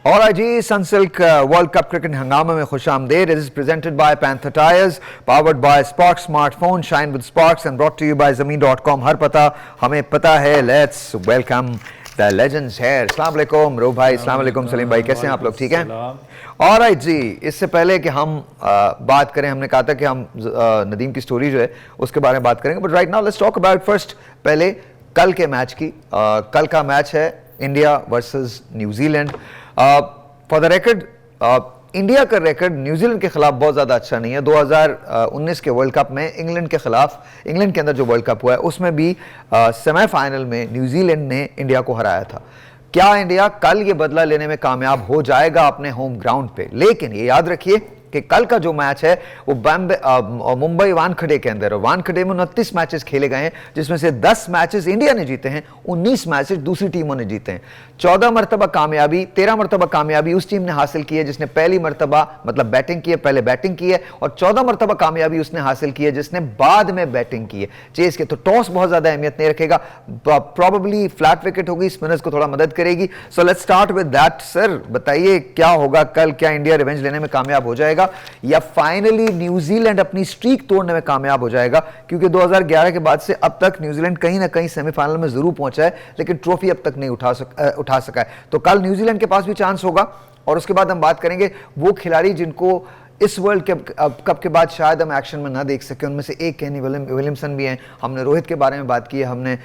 और जी Sunsilk world cup cricket हंगामे में खुश आमदेद। It is presented by Panther tyres, powered by Spark smartphone, shine with Sparks and brought to you by Zameen dot com. हर पता हमें पता है। Let's welcome the legends here. अस्सलाम वालेकुम रूह भाई, अस्सलाम वालेकुम सलीम भाई, कैसे हैं आप लोग? ठीक हैं? ऑलराइट जी, इससे पहले कि हम बात करें, हमने कहा था कि हम नदीम की स्टोरी जो है उसके बारे में बात करेंगे, but right now let's talk about first पहले कल के मैच की। कल का मैच है India versus New Zealand. For the record India का रिकॉर्ड न्यूजीलैंड के खिलाफ बहुत ज़्यादा अच्छा नहीं है। 2019 के वर्ल्ड कप में इंग्लैंड के खिलाफ, इंग्लैंड के अंदर जो वर्ल्ड कप हुआ है उसमें भी सेमीफाइनल में न्यूजीलैंड ने इंडिया को हराया था। क्या इंडिया कल ये बदला लेने में कामयाब हो जाएगा अपने होम ग्राउंड पे? लेकिन ये याद रखिए कि कल का जो मैच है वो मुंबई वानखेड़े के अंदर है। वानखेड़े में 29 मैचेस खेले गए हैं, जिसमें से 10 मैचेस इंडिया ने जीते हैं, 19 मैचेस दूसरी टीमों ने जीते हैं। 13 मरतबा कामयाबी उस टीम ने हासिल की है जिसने पहली मरतबा मतलब बैटिंग की है, पहले बैटिंग की है, और 14 मरतबा कामयाबी उसने हासिल की है जिसने बाद में बैटिंग की है चेस के। तो टॉस बहुत ज्यादा अहमियत नहीं रखेगा, प्रॉबेबली फ्लैट विकेट होगी, स्पिनर्स को थोड़ा मदद करेगी। So let's start with that. Sir बताइए क्या होगा कल? क्या इंडिया रिवेंज लेने में कामयाब हो जाएगा या फाइनली न्यूजीलैंड अपनी स्ट्रीक तोड़ने में कामयाब हो जाएगा? क्योंकि 2011 के बाद से अब तक न्यूजीलैंड कहीं ना कहीं सेमीफाइनल में जरूर पहुंचा है, लेकिन ट्रॉफी अब तक नहीं उठा सका है। तो कल न्यूजीलैंड के पास भी चांस होगा, और उसके बाद हम बात करेंगे वो खिलाड़ी जिनको इस वर्ल्ड कप के बाद शायद हम एक्शन में ना देख सके। उनमें से एक केनी विलियमसन भी हैं। हमने रोहित के बारे में बात की है, हमने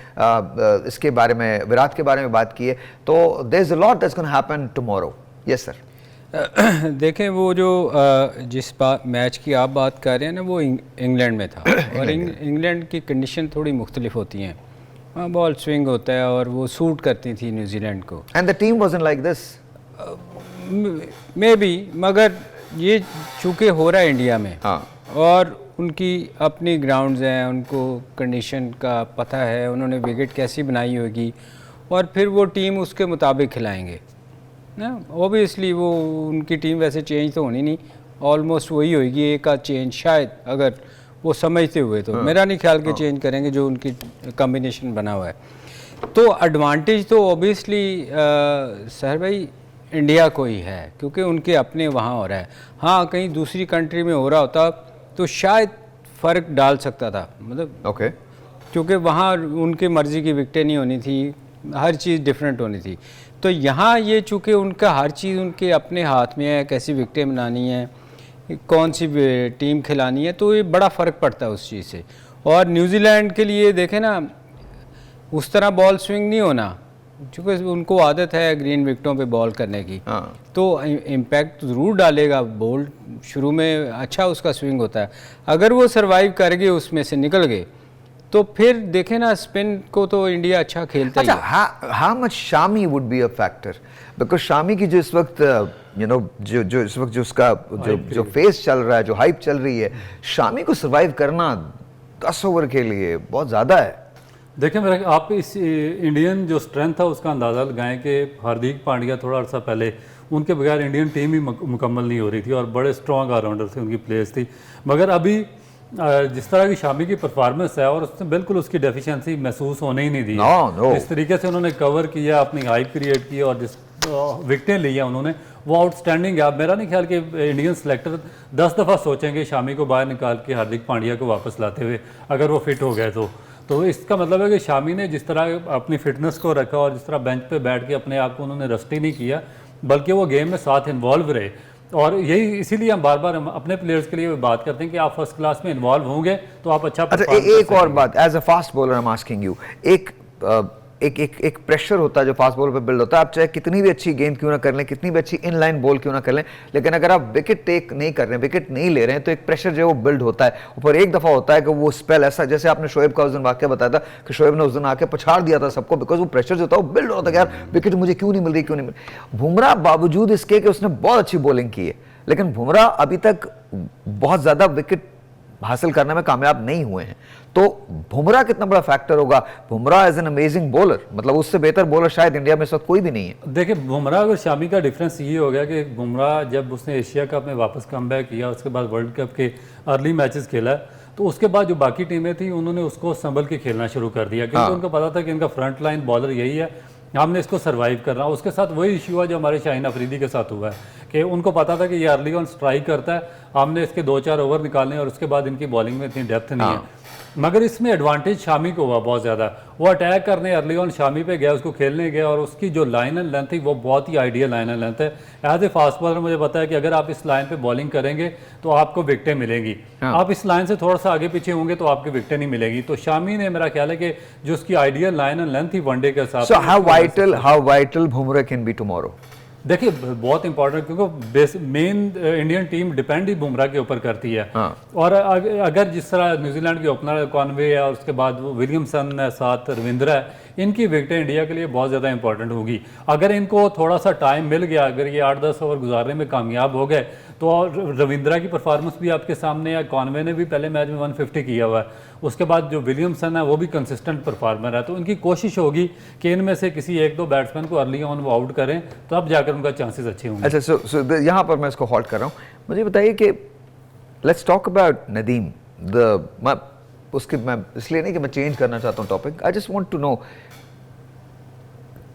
इसके बारे में, विराट के बारे में बात की है। तो there is a lot that's gonna happen tomorrow. Yes sir. देखें, वो जो जिस मैच की आप बात कर रहे हैं ना, वो इंग्लैंड में था। और इंग्लैंड की कंडीशन थोड़ी मुख्तलिफ होती हैं। वहाँ बॉल स्विंग होता है और वो सूट करती थी न्यूजीलैंड को। And the team wasn't like this may be, मगर ये चूँकि हो रहा है इंडिया में, और उनकी अपनी ग्राउंड्स हैं, उनको कंडीशन का पता है, उन्होंने विकेट कैसी बनाई होगी और फिर वो टीम उसके मुताबिक खिलाएंगे ना। ओबियसली वो उनकी टीम वैसे चेंज तो होनी नहीं, ऑलमोस्ट वही होगी, एक आध चेंज शायद, अगर वो समझते हुए तो मेरा नहीं ख्याल कि चेंज करेंगे जो उनकी कॉम्बिनेशन बना हुआ है। तो एडवांटेज तो ओबियसली सर भाई इंडिया को ही है, क्योंकि उनके अपने वहाँ हो रहा है। हाँ, कहीं दूसरी कंट्री में हो रहा होता तो शायद फ़र्क डाल सकता था, मतलब क्योंकि वहाँ उनकी मर्ज़ी की विकटें नहीं होनी थी, हर चीज़ डिफरेंट होनी थी। तो यहाँ ये चूँकि उनका हर चीज़ उनके अपने हाथ में है, कैसी विकटें बनानी है, कौन सी टीम खिलानी है, तो ये बड़ा फ़र्क पड़ता है उस चीज़ से। और न्यूजीलैंड के लिए देखें ना, उस तरह बॉल स्विंग नहीं होना, क्योंकि उनको आदत है ग्रीन विकेटों पे बॉल करने की। तो इम्पैक्ट ज़रूर डालेगा। बॉल शुरू में अच्छा उसका स्विंग होता है, अगर वो सर्वाइव कर गए, उसमें से निकल गए, तो फिर देखें ना, स्पिन को तो इंडिया अच्छा खेलता है। How much Shami would be a factor? Because Shami की जो इस वक्त जो इस वक्त जो उसका जो फेस चल रहा है, जो हाइप चल रही है, शामी को सर्वाइव करना 10 ओवर के लिए बहुत ज़्यादा है। देखें मेरा, आप इस इंडियन जो स्ट्रेंथ था उसका अंदाज़ा लगाएं कि हार्दिक पांड्या थोड़ा अर्सा पहले उनके बगैर इंडियन टीम ही मुकम्मल नहीं हो रही थी, और बड़े स्ट्रॉन्ग ऑलराउंडर थे, उनकी प्लेयर्स थी। मगर अभी जिस तरह की शामी की परफॉर्मेंस है, और उसने बिल्कुल उसकी डेफिशिएंसी महसूस होने ही नहीं दी। जिस तरीके से उन्होंने कवर किया, अपनी हाइप क्रिएट की, और जिस विकटें ली है उन्होंने, वो आउटस्टैंडिंग है। अब मेरा नहीं ख्याल कि इंडियन सेलेक्टर 10 दफ़ा सोचेंगे शामी को बाहर निकाल के हार्दिक पांड्या को वापस लाते हुए, अगर वो फिट हो गए तो इसका मतलब है कि शामी ने जिस तरह अपनी फिटनेस को रखा और जिस तरह बेंच पे बैठ के अपने आप को उन्होंने रस्टी नहीं किया, बल्कि वो गेम में साथ इन्वॉल्व रहे। और यही इसीलिए हम बार बार अपने प्लेयर्स के लिए बात करते हैं कि आप फर्स्ट क्लास में इन्वॉल्व होंगे तो आप अच्छा। एक और बात, as a fast bowler I am asking you, एक प्रेशर होता है जो फास्ट बॉलर पे बिल्ड होता है। आप चाहे कितनी भी अच्छी गेंद क्यों ना कर लें, कितनी भी अच्छी इनलाइन बॉल क्यों ना कर लें, लेकिन अगर आप विकेट टेक नहीं कर रहे हैं, विकेट नहीं ले रहे हैं, तो एक प्रेशर जो है वो बिल्ड होता है ऊपर। एक दफ़ा होता है कि वो स्पेल ऐसा, जैसे आपने शोएब का उस दिन वाक़या बताया था कि शोएब ने उस दिन आके पछाड़ दिया था सबको, बिकॉज वो प्रेशर जो था वो बिल्ड होता है कि यार विकेट मुझे क्यों नहीं मिल रही, क्यों नहीं मिल रही। बुमराह बावजूद इसके कि उसने बहुत अच्छी बॉलिंग की है, लेकिन बुमराह अभी तक बहुत ज़्यादा विकेट हासिल करने में कामयाब नहीं हुए हैं। तो बुमराह कितना बड़ा फैक्टर होगा? Bumrah as an amazing bowler, मतलब उससे बेहतर बॉलर शायद इंडिया में इस वक्त कोई भी नहीं है। देखिए, बुमराह और शामी का डिफरेंस ये हो गया कि बुमराह जब उसने एशिया कप में वापस कमबैक किया, उसके बाद वर्ल्ड कप के अर्ली मैचेस खेला, तो उसके बाद जो बाकी टीमें थी उन्होंने उसको संभल के खेलना शुरू कर दिया, क्योंकि उनको पता था कि इनका फ्रंट लाइन बॉलर यही है। हमने इसको सर्वाइव करना। उसके साथ वही इशू हुआ जो हमारे शाहीन अफरीदी के साथ हुआ है कि उनको पता था कि ये अर्ली ऑन स्ट्राइक करता है, हमने इसके 2-4 ओवर निकालने और उसके बाद इनकी बॉलिंग में इतनी डेप्थ नहीं है। मगर इसमें एडवांटेज शामी को हुआ बहुत ज़्यादा, वो अटैक करने अर्ली ऑन शामी पे गया, उसको खेलने गया और उसकी जो लाइन एंड लेंथ थी वो बहुत ही आइडियल लाइन एंड लेंथ है। एज ए फास्ट बॉलर मुझे पता है कि अगर आप इस लाइन पे बॉलिंग करेंगे तो आपको विकटें मिलेंगी, आप इस लाइन से थोड़ा सा आगे पीछे होंगे तो आपकी विकटें नहीं मिलेगी। तो शामी ने, मेरा ख्याल है कि जो उसकी आइडियल लाइन एंड लेंथ थी वनडे के हिसाब से, how vital Bumrah can be tomorrow? देखिए बहुत इंपॉर्टेंट, क्योंकि मेन इंडियन टीम डिपेंड ही बुमराह के ऊपर करती है। और अगर जिस तरह न्यूजीलैंड के ओपनर कॉनवे है और उसके बाद विलियमसन है, साथ रविंद्रा है, इनकी विकेटें इंडिया के लिए बहुत ज़्यादा इंपॉर्टेंट होगी। अगर इनको थोड़ा सा टाइम मिल गया, अगर ये 8-10 ओवर गुजारने में कामयाब हो गए तो रविंद्रा की परफॉर्मेंस भी आपके सामने है। कॉनवे ने भी पहले मैच में 150 किया हुआ है, उसके बाद जो विलियमसन है वो भी कंसिस्टेंट परफॉर्मर है। तो उनकी कोशिश होगी कि इनमें से किसी 1-2 बैट्समैन को अर्ली ऑन वो आउट करें, तो अब जाकर उनका चांसेस अच्छे होंगे। अच्छा, सो यहाँ पर मैं इसको हॉल्ट कर रहा हूँ। मुझे बताइए कि लेट्स टॉक अबाउट नदीम। मैं इसलिए नहीं कि मैं चेंज करना चाहता हूँ topic, I just want to know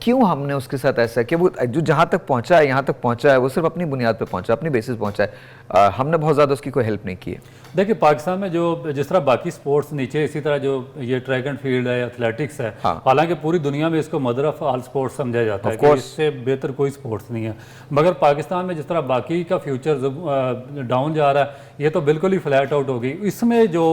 क्यों हमने उसके साथ ऐसा कि वो जो जहाँ तक पहुँचा है, यहाँ तक पहुँचा है, वो सिर्फ अपनी बुनियाद पे पहुँचा, अपनी बेसिस पहुँचा है। हमने बहुत ज़्यादा उसकी कोई हेल्प नहीं की है। देखिए पाकिस्तान में जो जिस तरह बाकी स्पोर्ट्स नीचे, इसी तरह जो ये ट्रैक एंड फील्ड है, एथलेटिक्स है, हालांकि पूरी दुनिया में इसको मदर ऑफ ऑल स्पोर्ट्स समझा जाता है कि इससे बेहतर कोई स्पोर्ट्स नहीं है। मगर पाकिस्तान में जिस तरह बाकी का फ्यूचर डाउन जा रहा है, ये तो बिल्कुल ही फ्लैट आउट हो गई। इसमें जो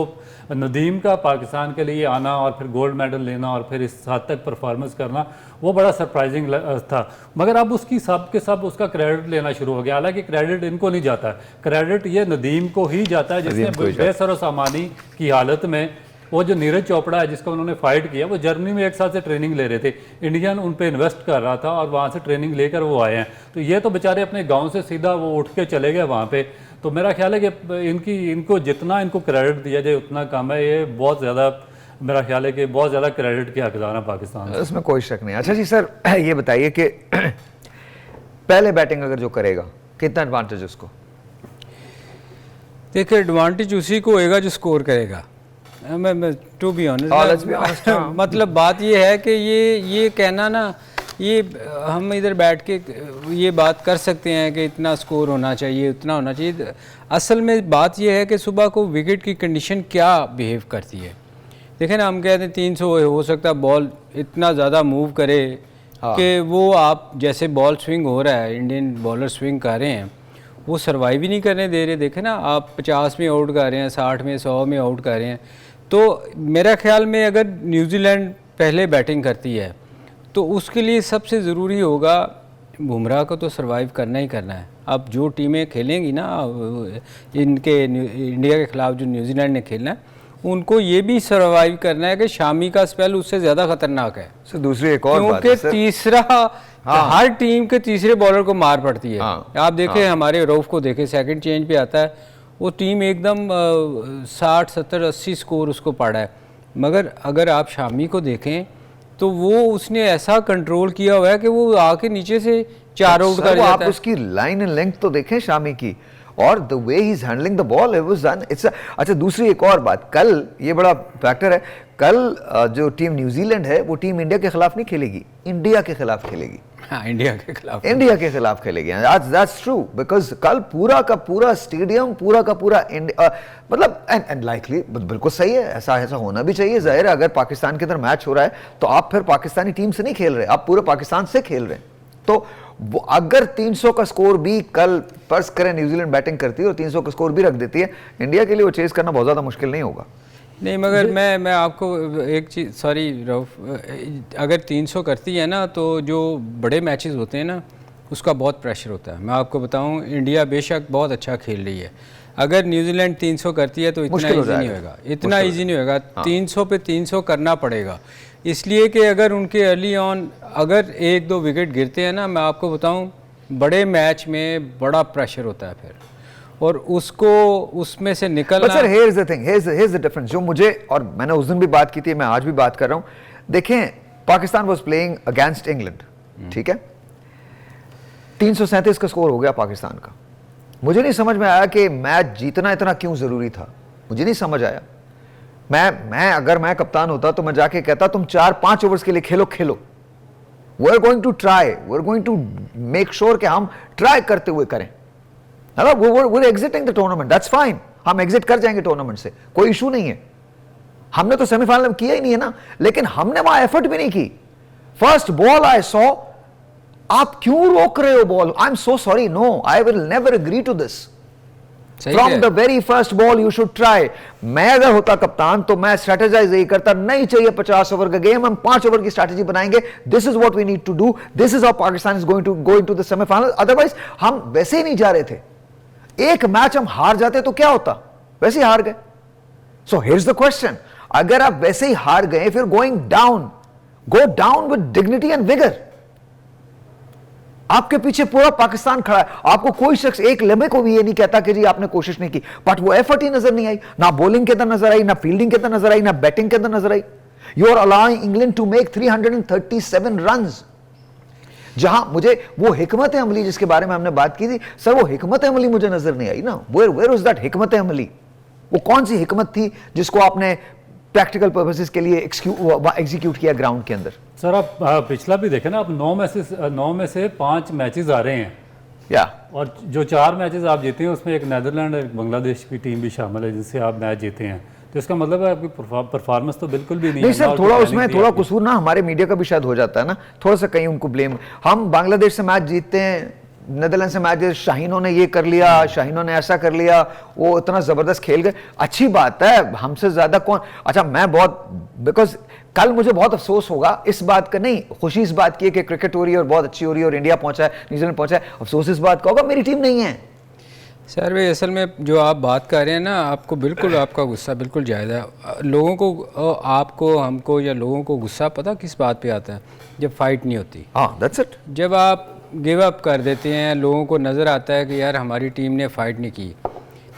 नदीम का पाकिस्तान के लिए आना और फिर गोल्ड मेडल लेना और फिर इस हद तक परफॉर्मेंस करना, वो बड़ा सरप्राइजिंग था। मगर अब उसकी सब के सब उसका क्रेडिट लेना शुरू हो गया। हालांकि क्रेडिट इनको नहीं जाता, क्रेडिट ये नदीम को ही जाता है, जिसने बेसर सामानी की हालत में वो जो नीरज चोपड़ा है जिसका उन्होंने फाइट किया, वो जर्मनी में 1 साल से ट्रेनिंग ले रहे थे, इंडियन उन पे इन्वेस्ट कर रहा था और वहाँ से ट्रेनिंग लेकर वो आए हैं। तो ये तो बेचारे अपने गांव से सीधा वो उठ के चले गए वहाँ पे। तो मेरा ख्याल है कि इनको जितना इनको क्रेडिट दिया जाए उतना कम है। ये बहुत ज़्यादा, मेरा ख्याल है कि बहुत ज़्यादा क्रेडिट के हकदार है पाकिस्तान, इसमें कोई शक नहीं। अच्छा जी सर, ये बताइए कि पहले बैटिंग अगर जो करेगा, कितना एडवांटेज उसको? देखिए एडवांटेज उसी को होएगा जो स्कोर करेगा। मैं टू बी ऑनेस्ट, मतलब बात ये है कि ये कहना ना, ये हम इधर बैठ के ये बात कर सकते हैं कि इतना स्कोर होना चाहिए, उतना होना चाहिए। असल में बात ये है कि सुबह को विकेट की कंडीशन क्या बिहेव करती है। देखें ना, हम कहते हैं 300 हो सकता है बॉल इतना ज़्यादा मूव करे कि वो आप जैसे बॉल स्विंग हो रहा है, इंडियन बॉलर स्विंग कर रहे हैं, वो सर्वाइव ही नहीं करने दे रहे। देखें ना, आप 50 में आउट कर रहे हैं, 60 में, 100 में आउट कर रहे हैं। तो मेरा ख्याल में अगर न्यूजीलैंड पहले बैटिंग करती है तो उसके लिए सबसे ज़रूरी होगा बुमराह को तो सर्वाइव करना ही करना है। अब जो टीमें खेलेंगी ना इनके इंडिया के ख़िलाफ़, जो न्यूजीलैंड ने खेलना है, उनको ये भी सर्वाइव करना है कि शामी का स्पेल उससे ज़्यादा ख़तरनाक है। सर दूसरी एक और बात है, क्योंकि तीसरा हर टीम के तीसरे बॉलर को मार पड़ती है। आप देखें हमारे रऊफ को देखें, सेकंड चेंज पे आता है, वो टीम एकदम 60, 70, 80 स्कोर उसको पड़ा है। मगर अगर आप शामी को देखें तो वो उसने ऐसा कंट्रोल किया हुआ है कि वो आके नीचे से 4 आउट कर जाता है। आप उसकी लाइन एंड लेंथ तो देखें शामी की, और the way he is handling the ball, it was done. It's अच्छा, दूसरी एक और बात, कल ये बड़ा फैक्टर है, कल जो टीम न्यूजीलैंड है वो टीम इंडिया के खिलाफ नहीं खेलेगी, इंडिया के खिलाफ खेलेगी। हाँ, इंडिया के खिलाफ खेलेगी। दैट्स ट्रू, बिकॉज कल पूरा का पूरा स्टेडियम, पूरा का पूरा मतलब एंड लाइकली बिल्कुल सही है, ऐसा होना भी चाहिए। जाहिर है, अगर पाकिस्तान के अंदर मैच हो रहा है तो आप फिर पाकिस्तानी टीम से नहीं खेल रहे, आप पूरे पाकिस्तान से खेल रहे हैं। तो वो अगर 300 का स्कोर भी कल फर्ज करें न्यूजीलैंड बैटिंग करती है और 300 का स्कोर भी रख देती है, इंडिया के लिए वो चेज करना बहुत ज़्यादा मुश्किल नहीं होगा। नहीं, मगर मैं आपको एक चीज़, सॉरी रऊफ, अगर 300 करती है ना तो जो बड़े मैचेस होते हैं ना उसका बहुत प्रेशर होता है। मैं आपको बताऊं, इंडिया बेशक बहुत अच्छा खेल रही है, अगर न्यूजीलैंड 300 करती है तो इतना ईजी नहीं होगा, इतना ईजी नहीं होगा। 300 पे 300 करना पड़ेगा, इसलिए कि अगर उनके अर्ली ऑन अगर 1-2 विकेट गिरते हैं ना, मैं आपको बताऊं बड़े मैच में बड़ा प्रेशर होता है फिर, और उसको उसमें से निकलना। Sir here is the thing, here is the difference जो मुझे, और मैंने उस दिन भी बात की थी, मैं आज भी बात कर रहा हूं। देखें, Pakistan was playing against England, ठीक है, 337 का स्कोर हो गया पाकिस्तान का। मुझे नहीं समझ में आया कि मैच जीतना इतना क्यों जरूरी था, मुझे नहीं समझ आया। अगर मैं कप्तान होता तो मैं जाके कहता तुम 4-5 ओवर्स के लिए खेलो, we are going to try, we are going to make sure कि हम ट्राई करते हुए करें। We exiting the tournament, that's fine, हम एग्जिट कर जाएंगे टूर्नामेंट से, कोई इशू नहीं है। हमने तो सेमीफाइनल में किया ही नहीं है ना, लेकिन हमने वहां एफर्ट भी नहीं की। फर्स्ट बॉल आई सॉ, आप क्यों रोक रहे हो ball? I am so sorry, no, I will never agree to this. From the very first ball you should try. मैं अगर होता कप्तान तो मैं स्ट्रेटेजाइज यही करता, नहीं चाहिए 50 ओवर का गेम, हम 5 ओवर की स्ट्रेटेजी बनाएंगे, this is what we need to do, this is how Pakistan is going to go into the semifinal. Otherwise हम वैसे ही नहीं जा रहे थे। एक मैच हम हार जाते तो क्या होता, वैसे ही हार गए। सो हियर्स द क्वेश्चन, अगर आप वैसे ही हार गए, फिर going down, go down with dignity and vigour. आपके पीछे पूरा पाकिस्तान खड़ा है, आपको कोई शख्स एक लम्हे को भी ये नहीं कहता कि जी आपने कोशिश नहीं की, बट वो एफर्ट ही नजर नहीं आई, ना बॉलिंग के अंदर नजर आई, ना फील्डिंग के अंदर नजर आई, ना बैटिंग के अंदर नजर आई। You are allowing England to make 337 runs, जहां मुझे वो हिकमत अमली जिसके बारे में हमने बात की थी, सर वो हिकमत अमली मुझे नजर नहीं आई ना। वेयर वाज दैट हिकमत अमली? वो कौन सी हिकमत थी जिसको आपने प्रैक्टिकल पर्पसेस के लिए एग्जीक्यूट किया ग्राउंड के अंदर? सर आप पिछला भी देखें ना, आप 9 में से 5 मैचेस आ रहे हैं, या और जो 4 मैचेस आप जीते हैं उसमें एक नेदरलैंड और एक बांग्लादेश की टीम भी शामिल है जिनसे आप मैच जीते हैं, तो इसका मतलब है आपकी परफॉर्मेंस तो बिल्कुल भी नहीं है। सर थोड़ा उसमें थोड़ा कसूर ना हमारे मीडिया का भी शायद हो जाता है ना, थोड़ा सा कहीं उनको ब्लेम। हम बांग्लादेश से मैच जीतते हैं, नेदरलैंड से मैच, शाहीनों ने ये कर लिया, शाहीनों ने ऐसा कर लिया, वो इतना जबरदस्त खेल गए, अच्छी बात है, हमसे ज्यादा कौन। अच्छा मैं बहुत, बिकॉज कल मुझे बहुत अफसोस होगा इस बात का, नहीं खुशी इस बात की है कि क्रिकेट हो रही है और बहुत अच्छी हो रही है और इंडिया पहुंचा है, न्यूजीलैंड पहुंचा है, अफसोस इस बात का होगा मेरी टीम नहीं है। सर भाई असल में जो आप बात कर रहे हैं ना, आपको बिल्कुल आपका गुस्सा बिल्कुल जायज़ है। लोगों को, आपको, हमको या लोगों को गुस्सा पता किस बात पे आता है? जब फाइट नहीं होती। हाँ दैट्स इट। जब आप गिव अप कर देते हैं, लोगों को नज़र आता है कि यार हमारी टीम ने फाइट नहीं की।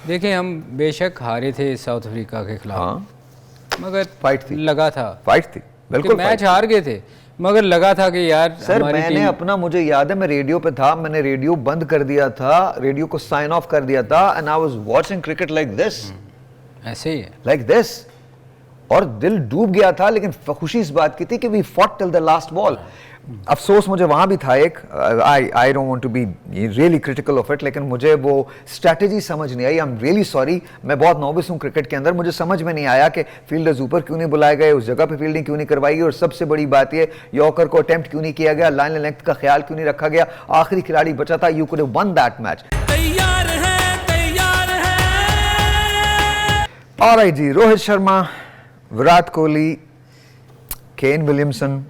देखिए हम बेशक हारे थे साउथ अफ्रीका के खिलाफ, हाँ, मगर फाइट थी, लगा था, फाइट थी, बिल्कुल मैच हार गए थे, मगर लगा था कि यार सर मैंने अपना, मुझे याद है मैं रेडियो पे था, मैंने रेडियो बंद कर दिया था, रेडियो को साइन ऑफ कर दिया था, and I was watching cricket like this, ऐसे ही है, लाइक दिस, और दिल डूब गया था। लेकिन खुशी इस बात की थी कि we fought till the last ball. अफसोस मुझे वहां भी था एक, I don't want to be really critical of it, लेकिन मुझे वो स्ट्रैटेजी समझ नहीं आई। आई एम रियली सॉरी, मैं बहुत नॉविस हूं क्रिकेट के अंदर, मुझे समझ में नहीं आया कि फील्डर्स ऊपर क्यों नहीं बुलाए गए, उस जगह पे फील्डिंग क्यों नहीं करवाई गई, और सबसे बड़ी बात ये यॉर्कर को अटेम्प्ट क्यों नहीं किया गया, लाइन लेंथ का ख्याल क्यों नहीं रखा गया, आखिरी खिलाड़ी बचा था, you could have won that match. Alright जी, Rohit Sharma, Virat Kohli, Kane Williamson,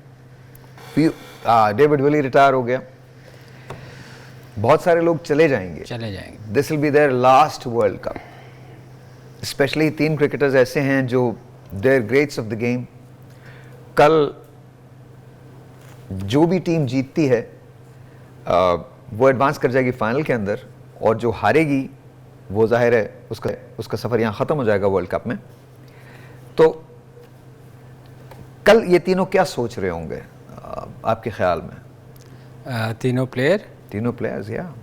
David Willey retire हो गया, बहुत सारे लोग चले जाएंगे। This will be their last world cup. Specially 3 cricketers ऐसे हैं जो their greats of the game. कल जो भी टीम जीतती है वो एडवांस कर जाएगी फाइनल के अंदर, और जो हारेगी वो जाहिर है उसका सफर यहाँ खत्म हो जाएगा वर्ल्ड कप में। तो कल ये तीनों क्या सोच रहे होंगे आपके ख्याल में? तीनों प्लेयर्स या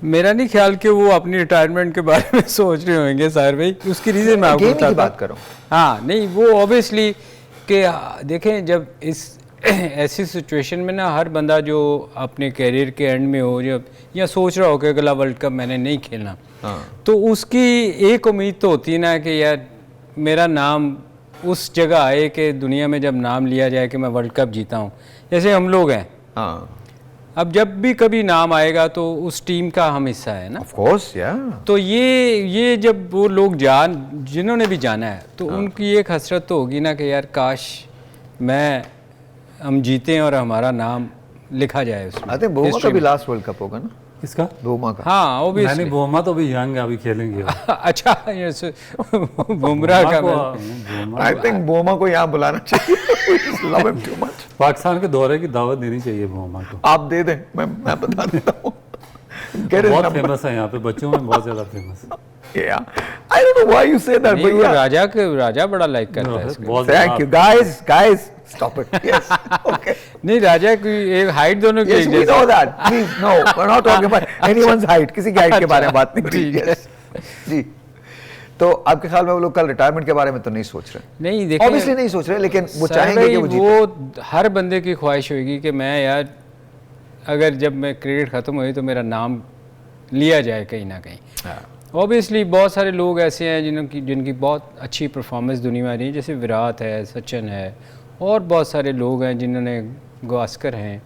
मेरा नहीं ख्याल कि वो अपनी रिटायरमेंट के बारे में सोच रहे होंगे साहिर भाई, उसकी रीज़न मैं आपको बताता हूं। बात करो। हाँ नहीं, वो ऑब्वियसली कि देखें जब इस ऐसी सिचुएशन में ना, हर बंदा जो अपने कैरियर के एंड में हो, जब या सोच रहा हो कि अगला वर्ल्ड कप मैंने नहीं खेलना, तो उसकी एक उम्मीद तो होती है ना कि यार मेरा नाम उस जगह आए कि दुनिया में जब नाम लिया जाए कि मैं वर्ल्ड कप जीता हूँ। जैसे हम लोग हैं, अब जब भी कभी नाम आएगा तो उस टीम का हम हिस्सा है ना, ऑफ कोर्स या। तो ये जब वो लोग जिन्होंने भी जाना है, तो उनकी एक हसरत तो होगी ना कि यार काश हम जीते और हमारा नाम लिखा जाए उसमें। आई थिंक बुमा का भी लास्ट वर्ल्ड कप होगा ना। किसका? बुमा का। हाँ ऑब्वियसली, नहीं बुमा तो भी यंग है, अभी खेलेंगे। अच्छा बुमराह का, आई थिंक बुमा को यहाँ बुलाना चाहिए। Love him too much. Pakistan के दौरे की दावत देनी चाहिए बुमा को। आप दे दें, मैं बता देता हूँ। बहुत फेमस है यहाँ पे, बच्चों में बहुत ज्यादा फेमस है। Yeah, I don't know why you say that, but yeah. राजा बड़ा लाइक करता है इसको। Thank you, guys, stop it. Yes, okay. नहीं राजा की एक हाइट दोनों की Yes, we know that. Please, no, we're not talking about anyone's height. किसी की हाइट के बारे में बात नहीं हो रही। Yes, जी। तो आपके ख्याल में वो लोग कल रिटायरमेंट के बारे में तो नहीं सोच रहे? नहीं देखिए, ऑब्वियसली नहीं सोच रहे, लेकिन वो सर चाहेंगे कि वो जीते। वो हर बंदे की ख्वाहिश होगी कि मैं यार अगर जब मैं क्रिकेट ख़त्म हुई तो मेरा नाम लिया जाए कहीं ना कहीं। ऑब्वियसली बहुत सारे लोग ऐसे हैं जिनकी बहुत अच्छी परफॉर्मेंस दुनिया में आ रही है, जैसे विराट है, सचिन है, और बहुत सारे लोग हैं जिन्होंने, गावस्कर हैं,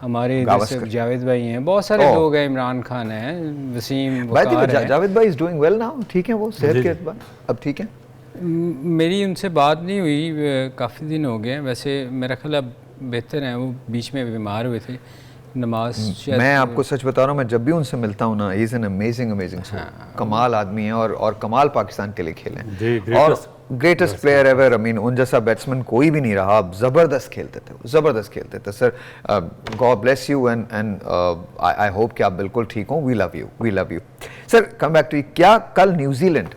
हमारे जैसे जावेद भाई हैं, बहुत सारे लोग हैं, इमरान खान हैं, वसीम वकार हैं। जावेद भाई इज डूइंग वेल नाउ, ठीक है वो सेहत के एतबार अब ठीक है? मेरी उनसे बात नहीं हुई, काफ़ी दिन हो गए हैं, वैसे मेरा ख्याल अब बेहतर हैं, वो बीच में बीमार हुए थे, नमाज मैं आपको सच बता रहा हूँ, मैं जब भी उनसे मिलता हूँ ना, ही इज़ एन अमेजिंग कमाल आदमी है, और कमाल पाकिस्तान के लिए खेले हैं, और greatest player ever. I mean उन जैसा बैट्समैन कोई भी नहीं रहा, ज़बरदस्त खेलते थे sir. God bless you and I hope कि आप बिल्कुल ठीक हो। We love you sir. Come back to, क्या कल न्यूजीलैंड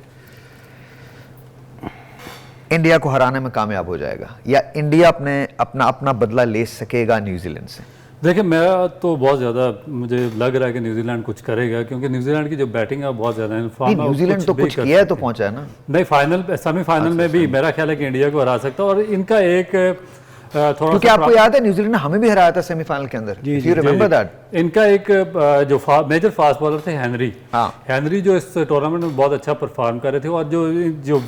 इंडिया को हराने में कामयाब हो जाएगा, या इंडिया अपना बदला ले सकेगा न्यूजीलैंड से? देखिए, मैं तो बहुत ज़्यादा मुझे लग रहा है कि न्यूजीलैंड कुछ करेगा, क्योंकि न्यूजीलैंड की जो बैटिंग है बहुत ज़्यादा है। न्यूजीलैंड तो कुछ किया है तो पहुंचा है ना। नहीं, सेमीफाइनल में भी मेरा ख्याल है कि इंडिया को हरा सकता है, और इनका एक थोड़ा, क्योंकि आपको याद है न्यूजीलैंड ने हमें भी हराया था सेमीफाइनल के अंदर, यू रिमेंबर दैट? इनका एक जो मेजर फास्ट बॉलर थे हेनरी, जो इस टूर्नामेंट में बहुत अच्छा परफॉर्म कर रहे थे, और जो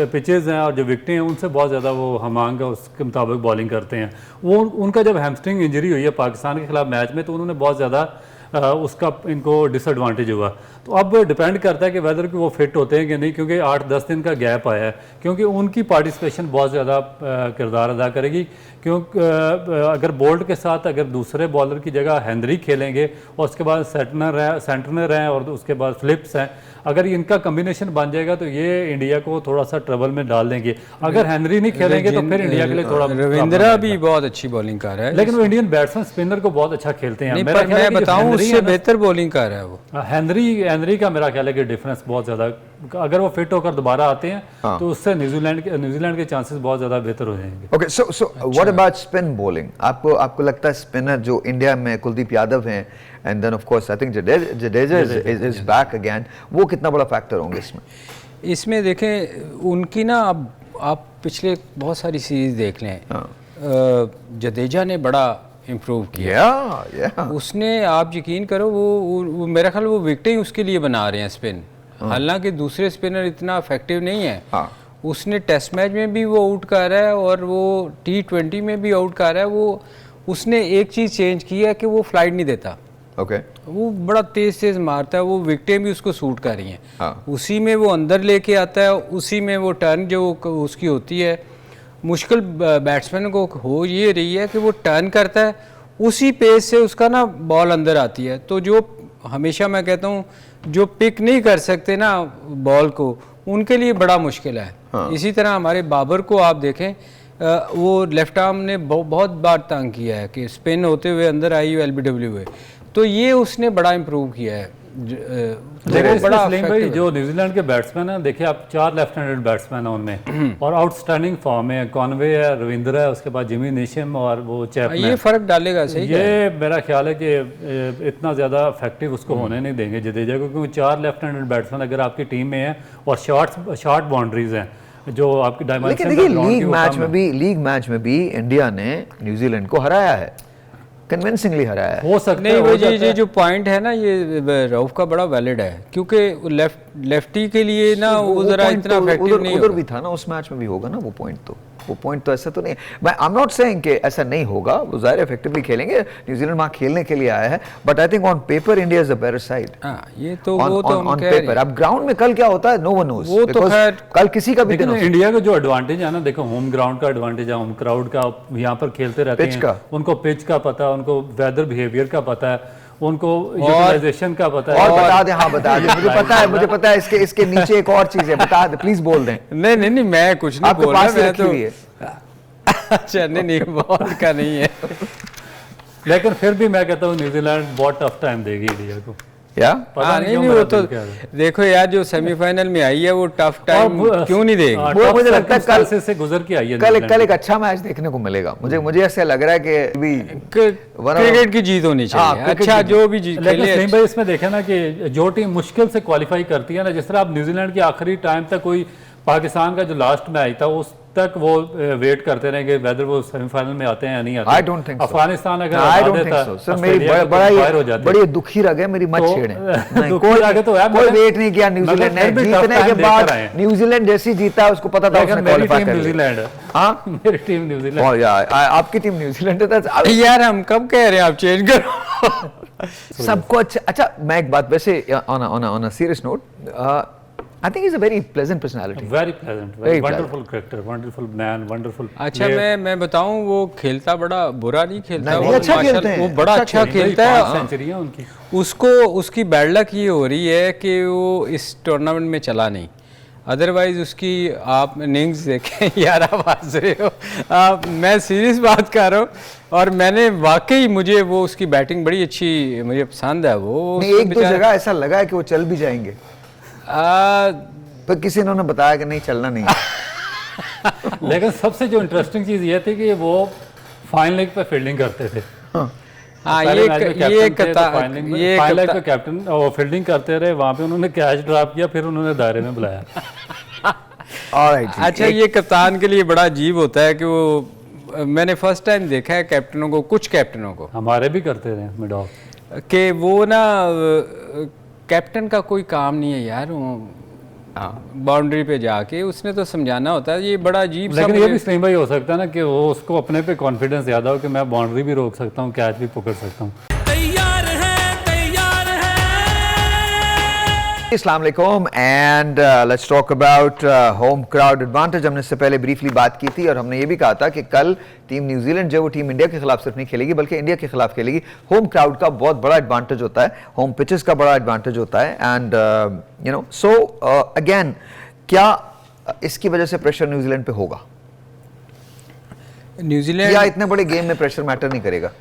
पिचेस हैं और जो विकेटें हैं उनसे बहुत ज़्यादा वो हमांग उसके मुताबिक बॉलिंग करते हैं। वो उनका जब हैमस्ट्रिंग इंजरी हुई है पाकिस्तान के खिलाफ मैच में, तो उन्होंने बहुत ज़्यादा उसका इनको डिसएडवांटेज हुआ। तो अब डिपेंड करता है कि वेदर कि वो फिट होते हैं कि नहीं, क्योंकि 8-10 दिन का गैप आया है, क्योंकि उनकी पार्टिसिपेशन बहुत ज़्यादा किरदार अदा करेगी। क्योंकि अगर बोल्ट के साथ अगर दूसरे बॉलर की जगह हेनरी खेलेंगे, और उसके बाद सेंटनर हैं और उसके बाद फ्लिप्स हैं, अगर इनका कम्बिनेशन बन जाएगा तो ये इंडिया को थोड़ा सा ट्रबल में डाल देंगे। अगर हेनरी नहीं खेलेंगे तो फिर इंडिया के लिए थोड़ा, रविंद्रा भी बहुत अच्छी बॉलिंग कर रहा है, लेकिन वो इंडियन बैट्समैन स्पिनर को बहुत अच्छा खेलते हैं। मैं बताऊं उससे बेहतर बॉलिंग कर रहा है वो। हेनरी का मेरा ख्याल है कि डिफरेंस बहुत ज़्यादा, अगर वो फिट होकर दोबारा आते हैं तो उससे न्यूजीलैंड के चांसेस बहुत ज़्यादा बेहतर हो जाएंगे। Okay, so what about spin bowling? आपको लगता है स्पिनर जो इंडिया में कुलदीप यादव हैं, and then of course I think Jadeja is back again, वो कितना बड़ा फैक्टर होंगे इसमें देखें उनकी ना, अब आप पिछले बहुत सारी सीरीज देख लें, जडेजा ने बड़ा इम्प्रूव किया। उसने, आप यकीन करो, वो मेरा ख्याल वो विकेटें ही उसके लिए बना रहे हैं स्पिन, हालांकि दूसरे स्पिनर इतना इफेक्टिव नहीं है। उसने टेस्ट मैच में भी वो आउट कर रहा है, और वो T20 में भी आउट कर रहा है। उसने एक चीज़ चेंज की है कि वो फ्लाइट नहीं देता। वो बड़ा तेज मारता है, वो विकेटें भी उसको सूट कर रही हैं। उसी में वो अंदर लेके आता है, उसी में वो टर्न जो उसकी होती है। मुश्किल बैट्समैन को हो ये रही है कि वो टर्न करता है, उसी पेस से उसका ना बॉल अंदर आती है। तो जो हमेशा मैं कहता हूँ जो पिक नहीं कर सकते ना बॉल को, उनके लिए बड़ा मुश्किल है। इसी तरह हमारे बाबर को आप देखें, वो लेफ्ट आर्म ने बहुत बार तंग किया है कि स्पिन होते हुए अंदर आई LBW है, तो ये उसने बड़ा इम्प्रूव किया है। भाई जो न्यूजीलैंड के बैट्समैन हैं, देखिए आप 4 लेफ्ट हैंडेड बैट्समैन हैं उनमें, और आउटस्टैंडिंग फॉर्म है। कॉनवे है, रविंद्रा है, उसके बाद जिमी नीशम और वो चैपमैन। ये फर्क डालेगा सही। ये मेरा ख्याल है कि इतना ज़्यादा इफेक्टिव उसको होने नहीं देंगे जडेजा को, क्योंकि 4 लेफ्ट हैंडेड बैट्समैन अगर आपकी टीम में है और शॉर्ट बाउंड्रीज हैं जो आपकी डायमेंशन। लीग मैच में भी इंडिया ने न्यूजीलैंड को हराया है, कन्विंसिंगली हराया है। हो सकता नहीं, वो ये जो पॉइंट है ना, ये रऊफ का बड़ा वैलिड है, क्योंकि लेफ्टी के लिए ना वो जरा इतना इफेक्टिव नहीं, उधर भी था ना, उस मैच में भी होगा ना वो पॉइंट तो ऐसा तो नहीं है। आई एम नॉट सेइंग कि ऐसा नहीं होगा, वो ज़ाहिर इफेक्टिवली खेलेंगे, न्यूजीलैंड वहाँ खेलने के लिए आया है, but I think on paper India is a better side. ये तो वो तो ऑन पेपर। अब ग्राउंड में कल क्या होता है, नो वन नोस, वो तो खैर कल किसी का भी दिन। इंडिया का जो एडवांटेज है ना, देखो होम ग्राउंड का एडवांटेज है, होम क्राउड का, यहाँ पर खेलते रहते हैं, उनको पिच का पता है, उनको वेदर बिहेवियर का पता है, उनको यूटिलाइजेशन का पता है। और बता दे, हाँ बता दे, मुझे पता है इसके नीचे एक और चीज है, बता दे प्लीज, बोल दें। नहीं, मैं कुछ नहीं बोल रहा, मैं तो अच्छा नहीं बॉल का नहीं है। लेकिन फिर भी मैं कहता हूँ न्यूजीलैंड बहुत टफ टाइम देगी इंडिया को। या पता नहीं क्यों नहीं, मेरा वो तो दिल कह रहा है। देखो यार, जो सेमीफाइनल में आई है वो टफ टाइम क्यों नहीं देगी। वो मुझे लगता है कल से गुजर के आई है कल एक अच्छा मैच देखने को मिलेगा। मुझे ऐसा लग रहा है कि भी क्रिकेट की जीत होनी चाहिए। क्रिकेट अच्छा, की जो भी जीत लेकिन खेले सलीम भाई इसमें देखे ना कि जो टीम मुश्किल से क्वालिफाई करती है ना, जिस तरह आप न्यूजीलैंड के आखिरी टाइम तक कोई पाकिस्तान का जो लास्ट मैच था उस तक वो वेट करते रहे कि वेदर वो सेमीफाइनल में आते हैं या नहीं आते। आई डोंट थिंक अफगानिस्तान अगर आई हरा डोंट देता, थिंक सो सर, ऑस्ट्रेलिया मेरी के तो बाहर हो जाते। बड़ी दुखी रह गए, मेरी मत तो छेड़े। नहीं, दुखी रह गए तो है, कोई मगर- वेट नहीं किया न्यूजीलैंड ने। मगर फिर भी tough जीतने के time बाद लेकर आए हैं। न्यूजीलैंड जैसी जीता उसको पता था लेकिन उसने मेरी क्वालिफाई टीम कर लिया। न्यूजीलैंड है। हाँ मेरी टीम न्यूजीलैंड। और यार आपकी टीम न्यूजीलैंड है। यार हम कब कह रहे हैं आप चेंज करो। सबको अच्छा मैं एक बात वैसे on a serious note, I think is a very pleasant personality. Very pleasant, Very wonderful cricketer, wonderful man, wonderful. अच्छा, मैं बताऊं, वो खेलता बड़ा बुरा नहीं खेलता, नहीं, वो अच्छा माशाल्लाह खेलते हैं, वो बड़ा अच्छा खेलता है। सेंचुरी है उनकी। उसको उसकी बैड लक ये हो रही है कि वो इस टूर्नामेंट में चला नहीं, अदरवाइज उसकी आप इनिंग्स देखें यार, आप हंस रहे हो, मैं सीरियस बात कर रहा हूँ। और मैंने वाकई मुझे वो उसकी बैटिंग बड़ी अच्छी मुझे पसंद है। वो नहीं, एक दो जगह ऐसा लगा है कि वो चल भी जाएंगे, पर किसी ने बताया कि नहीं चलना नहीं है। लेकिन सबसे जो इंटरेस्टिंग चीज ये थी कि वो फाइन लेग पे फील्डिंग करते थे। हाँ, पहले मैच में ये कैप्टन थे, तो फाइन लेग पे कैप्टन वो फील्डिंग करते रहे, वहां पे उन्होंने कैच ड्रॉप किया, फिर उन्होंने दायरे में बुलाया। Alright जी, अच्छा, ये कप्तान के लिए बड़ा अजीब होता है कि वो, मैंने फर्स्ट टाइम देखा है कैप्टनों को, कुछ कैप्टनों को, हमारे भी करते रहे मिड ऑफ, कि वो ना कैप्टन का कोई काम नहीं है यार, वो बाउंड्री पे जाके उसने तो समझाना होता है। ये बड़ा अजीब सा लेकिन ये मुझे- भी सलीम भाई हो सकता है ना कि वो उसको अपने पे कॉन्फिडेंस ज़्यादा हो कि मैं बाउंड्री भी रोक सकता हूँ, कैच भी पकड़ सकता हूँ। अस्सलाम वालेकुम and let's talk about home crowd advantage. हमने इससे पहले ब्रीफली बात की थी और हमने ये भी कहा था कि कल टीम न्यूजीलैंड जो वो टीम इंडिया के खिलाफ सिर्फ नहीं खेलेगी बल्कि इंडिया के खिलाफ खेलेगी। होम क्राउड का बहुत बड़ा एडवांटेज होता है, होम पिचेस का बड़ा एडवांटेज होता है and you know so again, क्या इसकी वजह से प्रेशर न्यूजीलैंड पे होगा न्यूजीलैंड या इतने बड़े गेम में प्रेशर मैटर नहीं करेगा?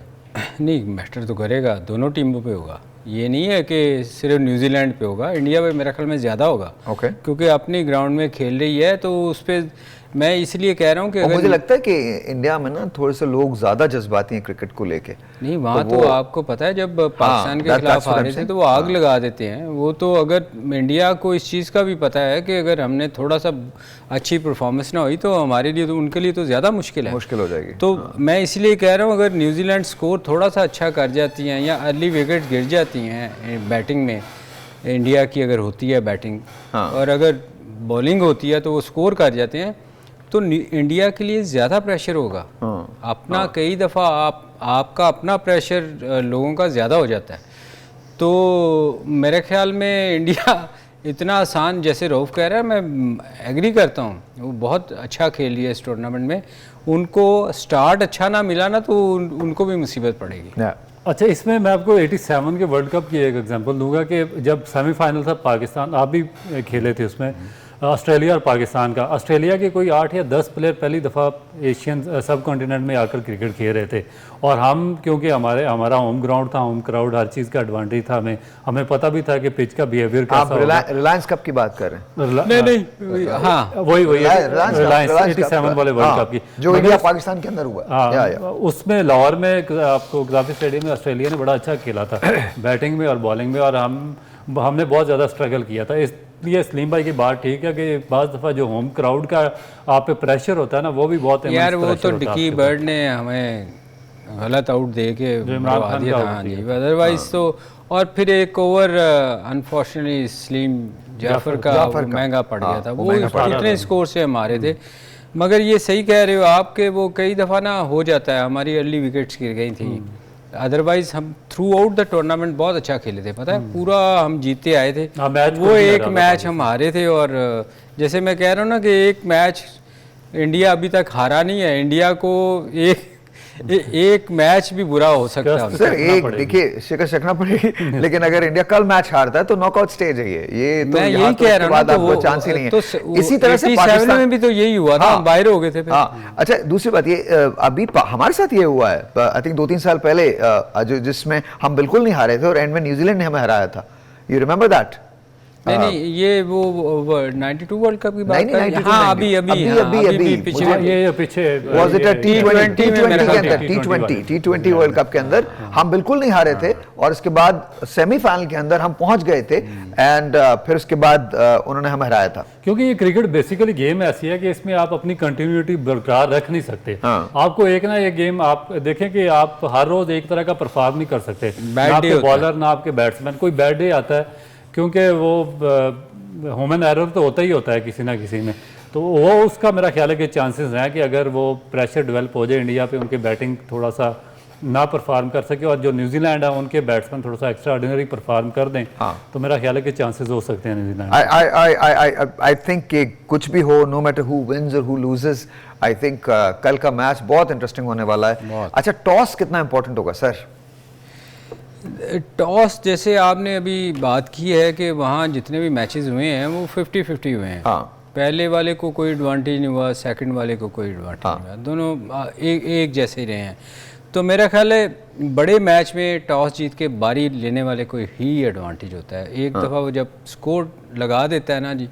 नहीं, मैटर तो करेगा, दोनों टीमों पे होगा। ये नहीं है कि सिर्फ न्यूजीलैंड पे होगा, इंडिया पे मेरे ख्याल में ज़्यादा होगा। ओके, क्योंकि अपनी ग्राउंड में खेल रही है, तो उस पर मैं इसलिए कह रहा हूँ कि और अगर मुझे लगता है कि इंडिया में ना थोड़े से लोग ज्यादा जज्बाती हैं क्रिकेट को लेके। नहीं, वहाँ तो आपको पता है जब पाकिस्तान के खिलाफ आ रहे थे तो वो आग लगा देते हैं। वो तो अगर इंडिया को इस चीज़ का भी पता है कि अगर हमने थोड़ा सा अच्छी परफॉर्मेंस ना हुई तो हमारे लिए तो, उनके लिए तो ज़्यादा मुश्किल है, मुश्किल हो जाएगी। तो मैं इसलिए कह रहा हूँ अगर न्यूजीलैंड स्कोर थोड़ा सा अच्छा कर जाती हैं या अर्ली विकेट गिर जाती हैं बैटिंग में, इंडिया की अगर होती है बैटिंग और अगर बॉलिंग होती है तो वो स्कोर कर जाते हैं, तो इंडिया के लिए ज़्यादा प्रेशर होगा। अपना कई दफ़ा आपका अपना प्रेशर लोगों का ज़्यादा हो जाता है। तो मेरे ख्याल में इंडिया इतना आसान, जैसे रऊफ कह रहा है, मैं एग्री करता हूँ, वो बहुत अच्छा खेल रही है इस टूर्नामेंट में। उनको स्टार्ट अच्छा ना मिला ना तो उनको भी मुसीबत पड़ेगी। अच्छा, इसमें मैं आपको 87 के वर्ल्ड कप की एक एग्जांपल दूंगा कि जब सेमीफाइनल था पाकिस्तान, आप भी खेले थे उसमें, ऑस्ट्रेलिया और पाकिस्तान का। ऑस्ट्रेलिया के कोई 8 या 10 प्लेयर पहली दफ़ा एशियन सब कॉन्टिनेंट में आकर क्रिकेट खेल रहे थे, और हम क्योंकि हमारा होम ग्राउंड था, होम क्राउड, हर चीज़ का एडवांटेज था, हमें पता भी था कि पिच का बिहेवियर कैसा होगा। आप रिलायंस कप की बात कर रहे हैं? नहीं, हाँ, वही रिलायंस 87 वाले वर्ल्ड कप की, जो इंडिया पाकिस्तान के अंदर हुआ। हाँ, उसमें लाहौर में आपको गद्दाफी स्टेडियम में ऑस्ट्रेलिया ने बड़ा अच्छा खेला था बैटिंग में और बॉलिंग में, और हमने बहुत ज़्यादा स्ट्रगल किया था। इसलिए सलीम भाई की बात ठीक है कि बाज़ दफ़ा जो होम क्राउड का आप पे प्रेशर होता है ना, वो भी बहुत यार वो तो डिकी बर्ड ने हमें गलत आउट दे के इमरान खान दिया था जी, अदरवाइज तो। और फिर एक ओवर अनफॉर्चुनेटली सलीम जाफर का महंगा पड़ गया था, वो इतने स्कोर से हम हारे थे। मगर ये सही कह रहे हो आप कि वो कई दफ़ा ना हो जाता है, हमारी अर्ली विकेट्स गिर गई थी, अदरवाइज हम थ्रू आउट द टूर्नामेंट बहुत अच्छा खेले थे, पता है, पूरा हम जीते आए थे। वो एक मैच हम हारे थे, और जैसे मैं कह रहा हूँ ना कि एक मैच इंडिया अभी तक हारा नहीं है, इंडिया को एक मैच भी बुरा हो सकता है सर। एक देखिए शिकस्त रखना पड़ेगी, लेकिन अगर इंडिया कल मैच हारता है तो नॉकआउट स्टेज है ये तो मैं यही कह रहा हूँ ना, आपको चांस ही नहीं है। तो इसी तरह से पाकिस्तान में भी तो यही हुआ था, बाहर हो गए थे फिर। अच्छा, दूसरी बात ये अभी हमारे साथ ये हुआ है, आई थिंक 2-3 साल पहले, जिसमें हम बिल्कुल नहीं हारे थे और एंड में न्यूजीलैंड ने हमें हराया था। You remember that? नहीं ये वो 92 वर्ल्ड कप की बात नहीं, कर रहे हैं? 92, हाँ अभी पीछे ये पीछे Was it a T20 T20 में मेरा के अंदर T20 T20 वर्ल्ड कप के अंदर हम बिल्कुल नहीं हारे थे और इसके बाद सेमीफाइनल के अंदर हम पहुंच गए थे एंड फिर उसके बाद उन्होंने हमें हराया था। क्योंकि ये क्रिकेट बेसिकली गेम ऐसी है कि इसमें आप अपनी कंटिन्यूटी बरकरार रख नहीं सकते। आपको एक ना एक गेम आप देखें कि आप हर रोज एक तरह का परफॉर्म नहीं कर सकते, ना आपके बॉलर ना आपके बैट्समैन। कोई बैड डे आता है क्योंकि वो ह्यूमन एरर तो होता ही होता है किसी ना किसी में, तो वो उसका मेरा ख्याल है कि चांसेस हैं कि अगर वो प्रेशर डेवलप हो जाए इंडिया पे, उनकी बैटिंग थोड़ा सा ना परफॉर्म कर सके और जो न्यूजीलैंड है उनके बैट्समैन थोड़ा सा एक्स्ट्रा ऑर्डिनरी परफॉर्म कर दें, तो मेरा ख्याल है कि चांसेस हो सकते हैं न्यूजीलैंड। आई थिंक कि कुछ भी हो, नो मैटर हु विंस और हु लूजेस, आई थिंक कल का मैच बहुत इंटरेस्टिंग होने वाला है। अच्छा, टॉस कितना इंपॉर्टेंट होगा सर? टॉस जैसे आपने अभी बात की है कि वहाँ जितने भी मैचेस हुए हैं वो 50-50 हुए हैं। पहले वाले को कोई एडवांटेज नहीं हुआ, सेकंड वाले को कोई एडवांटेज नहीं हुआ, दोनों एक जैसे ही रहे हैं। तो मेरा ख्याल है बड़े मैच में टॉस जीत के बारी लेने वाले को ही एडवांटेज होता है। एक दफ़ा वो जब स्कोर लगा देता है ना जी,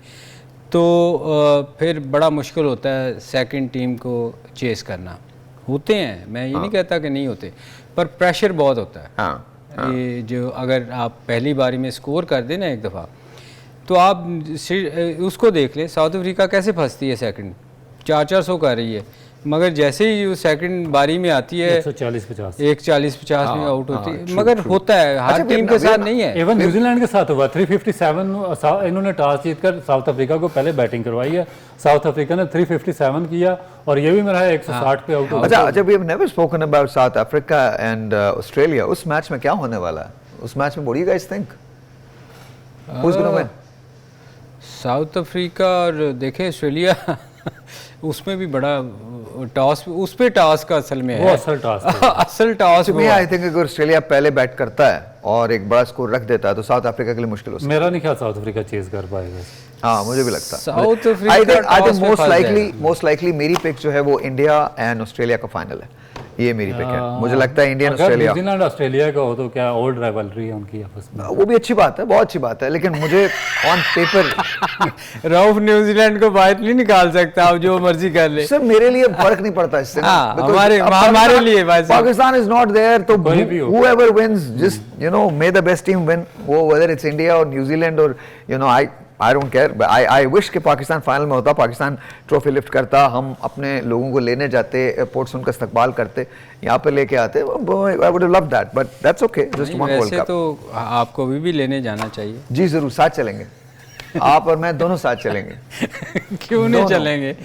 तो फिर बड़ा मुश्किल होता है सेकंड टीम को चेस करना। होते हैं, मैं ये नहीं कहता कि नहीं होते, पर प्रेशर बहुत होता है। ये जो अगर आप पहली बारी में स्कोर कर दें ना एक दफ़ा, तो आप उसको देख लें, साउथ अफ्रीका कैसे फंसती है सेकंड 400 कर रही है, मगर जैसे ही वो सेकंड बारी में आती है 140-50 में आउट होती है। मगर होता है, हर टीम के साथ नहीं है। इवन न्यूजीलैंड के साथ हुआ 357, इन्होंने टॉस जीतकर साउथ अफ्रीका को पहले बैटिंग करवाई है, साउथ अफ्रीका ने 357 किया और ये भी मेरा 160 पे आउट हो गया। अच्छा, we have never spoken about South Africa and Australia. उस मैच में क्या होने वाला है? उस मैच में what do you guys think who is gonna win? South Africa और देखें ऑस्ट्रेलिया उसमें भी बड़ा टॉस, उस पे टॉस का असल में है, असल टॉस असल टॉस में। आई थिंक अगर ऑस्ट्रेलिया पहले बैट करता है और एक बड़ा स्कोर रख देता है तो साउथ अफ्रीका के लिए मुश्किल हो सकता है। मेरा नहीं ख्याल साउथ अफ्रीका चेज कर पाएगा। हाँ, मुझे भी लगता है south Africa. I think most likely मेरी पिक जो है वो इंडिया एंड ऑस्ट्रेलिया का फाइनल है। ये मेरी पिक है। मुझे लगता है इंडियन ऑस्ट्रेलिया, न्यूजीलैंड ऑस्ट्रेलिया का हो तो क्या ओल्ड राइवलरी है उनकी आपस में, वो भी अच्छी बात है, बहुत अच्छी बात है, लेकिन मुझे ऑन पेपर रऊफ न्यूजीलैंड को बाहर नहीं निकाल सकता, आप जो मर्जी कर ले। सर मेरे लिए फर्क नहीं पड़ता इससे। हमारे लिए पाकिस्तान इज नॉट देयर, तो whoever wins just may the best team win, वो whether it's India or New Zealand or I don't care, but I wish कि पाकिस्तान फाइनल में होता, पाकिस्तान ट्रॉफी लिफ्ट करता, हम अपने लोगों को लेने जाते, एयरपोर्ट से उनका इस्तकबाल करते, यहाँ पे लेके आते। I would have loved that, but that's okay, just one World Cup। तो आपको भी लेने जाना चाहिए। जी जरूर, साथ चलेंगे, आप और मैं दोनों साथ चलेंगे। क्यों नहीं चलेंगे?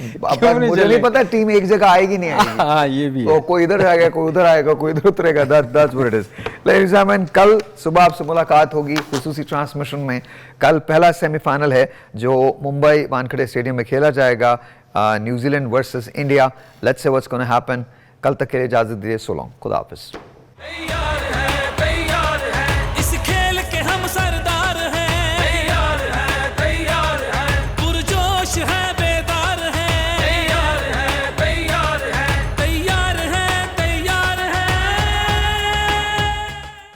मुझे नहीं पता टीम एक जगह आएगी नहीं आएगी। हाँ, ये भी तो कोई इधर आएगा, कोई उधर आएगा, कोई इधर उतरेगा। that's what it is। Ladies and gentlemen, कल सुबह आपसे मुलाकात होगी खुसूसी ट्रांसमिशन में। कल पहला सेमीफाइनल है जो मुंबई वानखेड़े स्टेडियम में खेला जाएगा, New Zealand versus India. Let's see what's gonna happen. कल तक के लिए इजाजत दीजिए, सो लॉन्ग, खुदा हाफिज।